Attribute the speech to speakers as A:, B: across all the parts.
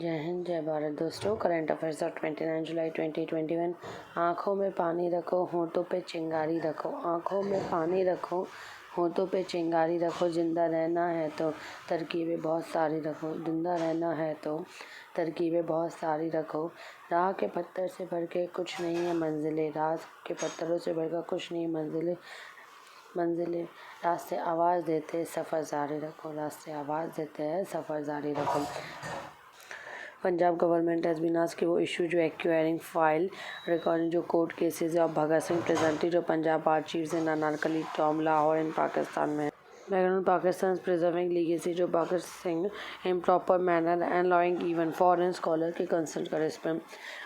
A: जय हिंद, जय भारत दोस्तों। करंट अफेयर्स ऑफ 29 जुलाई 2021। आँखों में पानी रखो, होठों पे चिंगारी रखो। आँखों में पानी रखो, होठों पे चिंगारी रखो। जिंदा रहना है तो तरकीबें बहुत सारी रखो। जिंदा रहना है तो तरकीबें बहुत सारी रखो। राह के पत्थर से भर के कुछ नहीं है मंजिलें। राह के पत्थरों से भरकर कुछ नहीं मंजिलें। रास्ते आवाज़ देते हैं, सफ़र जारी रखो। रास्ते आवाज़ देते हैं, सफ़र जारी रखो। Punjab government has been asked कि वो इशू जो एक्वायरिंग फाइल रिकॉर्डिंग जो court cases of Bhagat Singh presently जो Punjab archives in Anarkali tomb Lahore in Pakistan में बैकग्राउंड पाकिस्तान प्रिजर्विंग लीगेसी जो Bhagat Singh in proper manner and allowing even foreign scholar के कंसल्ट करे इस पर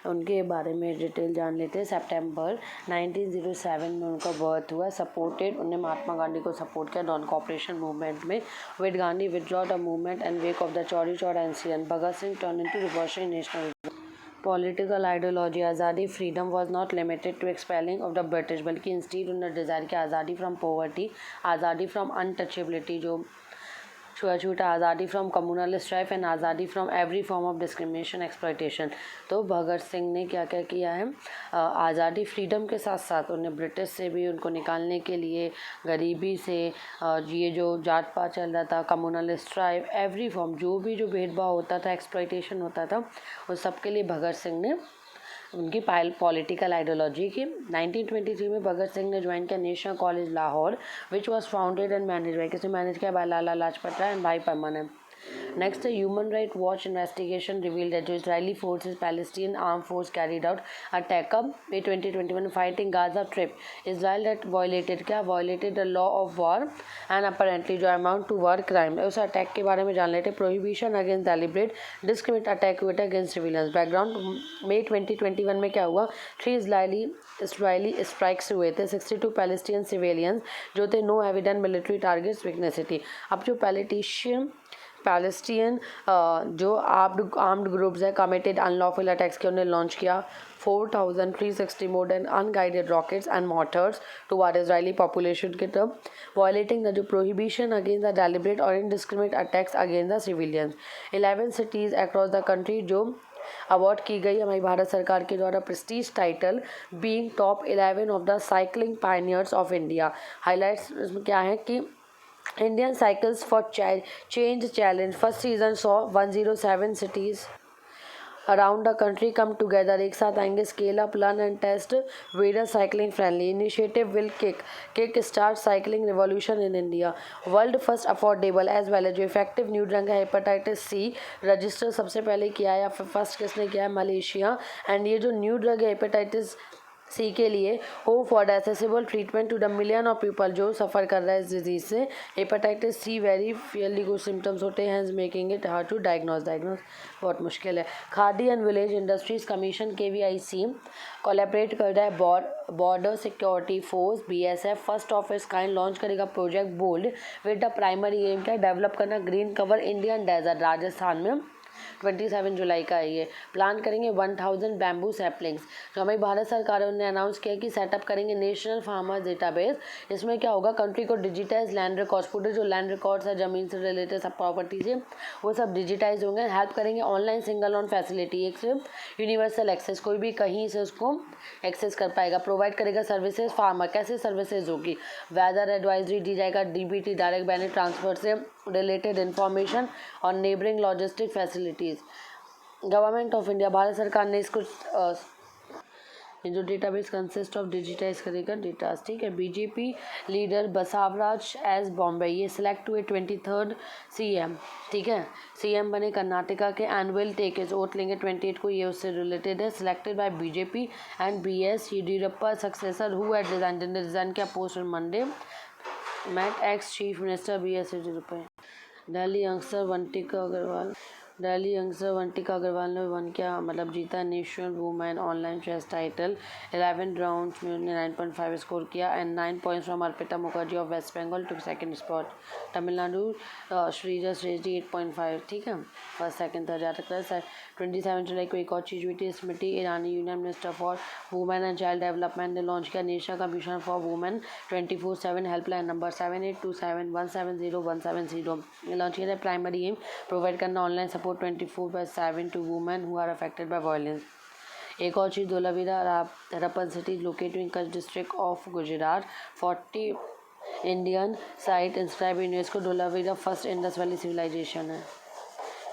A: उनके बारे में डिटेल जान लेते हैं। सितंबर 1907 में उनका बर्थ हुआ। सपोर्टेड उन्हें महात्मा गांधी को सपोर्ट किया नॉन कॉपरेशन मूवमेंट में। With Gandhi withdraw the movement and wake of the Chauri Chaura incident Bhagat Singh turn into revolutionary national political ideology. आज़ादी freedom was not limited to expelling of the British, बल्कि इंस्टीड उन्होंने desire किया आज़ादी from poverty, आज़ादी from untouchability जो छुआछूत, आज़ादी फ्रॉम कम्युनल स्ट्राइफ एंड आज़ादी from every form of discrimination exploitation. तो भगत सिंह ने क्या क्या किया है, आज़ादी फ्रीडम के साथ साथ उन्हें ब्रिटिश से भी उनको निकालने के लिए, गरीबी से, ये जो जात पात चल रहा था, कम्युनल स्ट्राइफ, एवरी फॉर्म जो भेदभाव होता था, एक्सप्लॉयटेशन होता था, उस सब के लिए भगत सिंह ने उनकी पॉलिटिकल आइडियोलॉजी की 1923 में भगत सिंह ने ज्वाइन किया national college Lahore which was founded and manage by किसने मैनेज किया, by Lala Lajpat Rai and Bhai Parmanand. Next human right watch investigation revealed that जो Israeli forces Palestine arm force carried out attack May 2021 fighting Gaza strip Israel that violated the law of war and apparently जो amount to war crime. उस attack के बारे में जान लेते। Prohibition against deliberate discriminate attack हुए थे against civilians. Background May 2021 में क्या हुआ, 3 इसराइली स्ट्राइक्स हुए थे, 62 पैलेस्टीन सिविलियंस जो थे, no evident military targets weakness थी। अब जो पैलेस्टीन जो आर्म्ड ग्रुप्स है कमिटेड अनलॉफुल अटैक्स के उन्हें लॉन्च किया 4,360 more than unguided rockets and mortars toward Israeli population के तरफ, वायलेटिंग द जो प्रोहिबिशन अगेंस्ट द डेलिब्रेट और indiscriminate attacks against the civilians. 11 cities across the country जो अवार्ड की गई हमारी भारत सरकार के द्वारा prestige title being top 11 of the cycling pioneers of India. Highlights इसमें क्या है कि Indian Cycles for Change Challenge first season saw 107 cities around the country come together, एक साथ आएंगे, scale up, learn and test whether cycling friendly initiative will kick start cycling revolution in India. World first affordable as well as जो effective new drug है hepatitis C register सबसे पहले किया है या फर्स्ट किसने किया है, मलेशिया। एंड ये जो न्यू ड्रग है हेपेटाइटिस सी के लिए hope for accessible treatment to the million of people जो सफ़र कर रहा है इस डिजीज़ से। हेपेटाइटिस सी वेरी फेयरली कुछ सिम्टम्स होते हैं making it hard to diagnose बहुत मुश्किल है। Khadi and village industries commission KVIC collaborate कर रहा है border security force BSF first of its kind launch करेगा project bold with the primary M क्या डेवलप करना green cover Indian desert Rajasthan में। 27 जुलाई का है ये। प्लान करेंगे 1000 बैम्बू सैपलिंग्स जो हमारी भारत सरकार ने अनाउंस किया कि सेटअप करेंगे नेशनल फार्मर्स डेटाबेस। इसमें क्या होगा, कंट्री को डिजिटाइज लैंड रिकॉर्ड्स पूरे जो लैंड रिकॉर्ड्स है ज़मीन से रिलेटेड सब प्रॉपर्टी से वो सब डिजिटाइज होंगे। हेल्प करेंगे ऑनलाइन सिंगल ऑन फैसिलिटी, एक से यूनिवर्सल एक्सेस, कोई भी कहीं से उसको एक्सेस कर पाएगा। प्रोवाइड करेगा सर्विसेज फार्मर, कैसे सर्विसेज होगी, वेदर एडवाइजरी दी जाएगा, DBT डायरेक्ट बेनिफिट ट्रांसफर से रिलेटेड इन्फॉर्मेशन और neighbouring logistic facilities. Government of India Bharat सरकार ने इसको जो डेटाबेस कंसिस्ट ऑफ डिजिटाइज करेगा डेटास, ठीक है। BJP leader Basavaraj S Bommai ये सिलेक्ट हुए 23rd CM, ठीक है। CM बने कर्नाटका के and will take is vote लेंगे 28 को, ये उससे रिलेटेड है। Selected by BJP and BS Yediyurappa successor who had resign किया post on Monday met ex chief minister BS Yediyurappa. Delhi youngster Vantika Agrawal ने वन किया मतलब जीता national women online chess title. 11 rounds में उन्होंने 9.5 स्कोर किया and 9 points from Arpita Mukherjee of West Bengal to second spot. Tamil Nadu Sreeja श्रेष्ठी 8.5, ठीक है, फर्स्ट सेकंड थर्ड जा सकता है। 27 जुलाई को एक और चीज़ हुई थी, Smriti Irani union minister for women and child development ने लॉन्च किया national commission for women 24/7 helpline number 7827170170 launch किया। प्राइमरी एम प्रोवाइड करना online support 24/7 to women who are affected by violence. एक और चीज़, Dholavira Harappan city located in Kutch district of Gujarat. 40 Indian site inscribe UNESCO. Dholavira first Indus valley civilisation है.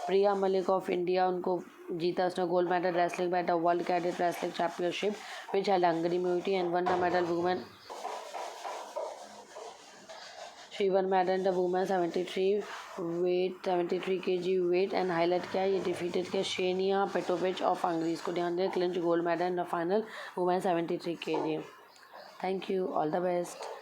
A: Priya Malik of India, उनको जीता उसने gold medal wrestling में the world cadet wrestling championship which held Hungary में हुई थी and won the medal women. She won medal the women 73 kg weight and highlight क्या है, ये डिफीटेड किया शेनिया पेटोविच ऑफ हंगरी. इसको ध्यान दें, clinch gold medal in the final women 73 kg. Thank you, all the best.